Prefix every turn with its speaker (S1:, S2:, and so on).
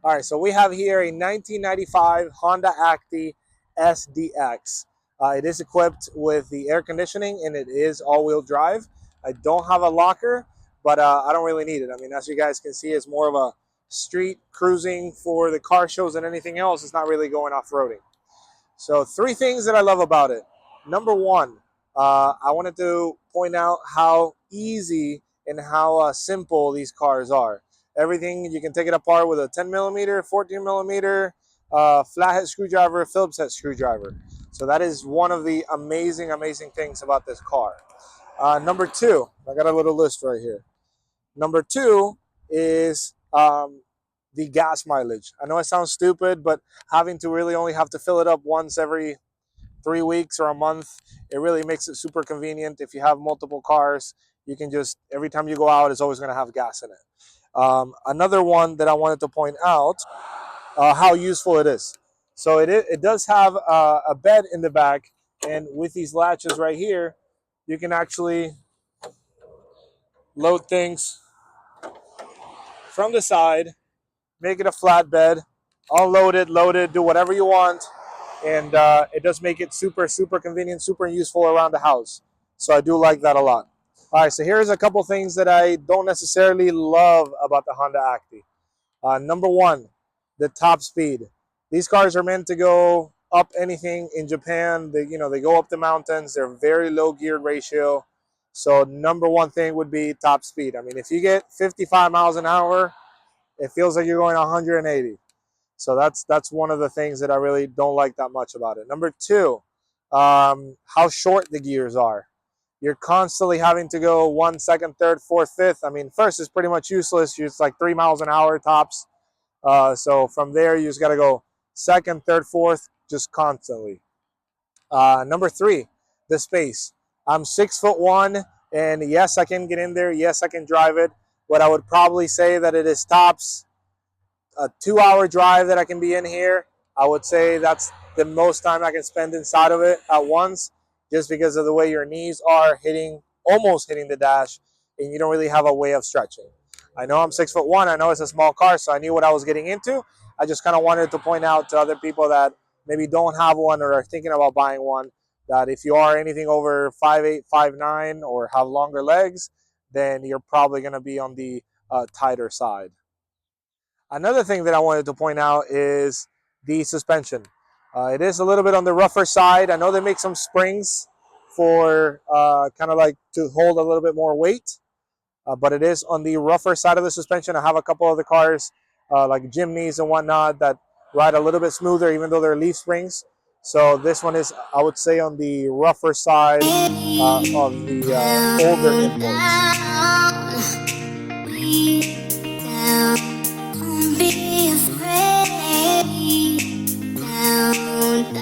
S1: All right, so we have here a 1995 Honda Acty SDX. It is equipped with the air conditioning and it is all-wheel drive. I don't have a locker, but I don't really need it. I mean, as you guys can see, it's more of a street cruising for the car shows than anything else. It's not really going off-roading. So 3 things that I love about it. Number one, I wanted to point out how easy and how simple these cars are. Everything, you can take it apart with a 10 millimeter, 14 millimeter, flathead screwdriver, Phillips head screwdriver. So that is one of the amazing, amazing things about this car. Number two, I got a little list right here. Number two is the gas mileage. I know it sounds stupid, but having to really only have to fill it up once every 3 weeks or a month, it really makes it super convenient. If you have multiple cars, you can just, every time you go out, it's always going to have gas in it. Another one that I wanted to point out, how useful it is. So it does have a bed in the back, and with these latches right here, you can actually load things from the side, make it a flatbed, unload it, load it, do whatever you want. And it does make it super, super convenient, super useful around the house. So I do like that a lot. All right, so here's a couple things that I don't necessarily love about the Honda Acty. Number one, the top speed. These cars are meant to go up anything in Japan. They go up the mountains. They're very low geared ratio. So number one thing would be top speed. I mean, if you get 55 miles an hour, it feels like you're going 180. So that's one of the things that I really don't like that much about it. Number two, how short the gears are. You're constantly having to go 1, 2nd, 3rd, 4th, 5th. I mean, first is pretty much useless. It's like 3 miles an hour tops. So from there, you just got to go 2nd, 3rd, 4th, just constantly. Number three, the space. I'm 6'1", and yes, I can get in there. Yes, I can drive it. But I would probably say that it is tops a 2-hour drive that I can be in here. I would say that's the most time I can spend inside of it at once, just because of the way your knees are almost hitting the dash, and you don't really have a way of stretching. I know I'm 6'1". I know it's a small car, so I knew what I was getting into. I just kind of wanted to point out to other people that maybe don't have one or are thinking about buying one, that if you are anything over 5'8", 5'9", or have longer legs, then you're probably going to be on the tighter side. Another thing that I wanted to point out is the suspension. It is a little bit on the rougher side. I know they make some springs for kind of like to hold a little bit more weight, but it is on the rougher side of the suspension. I have a couple of the cars, like Jimneys and whatnot, that ride a little bit smoother, even though they're leaf springs. So this one is, I would say, on the rougher side of the older imports.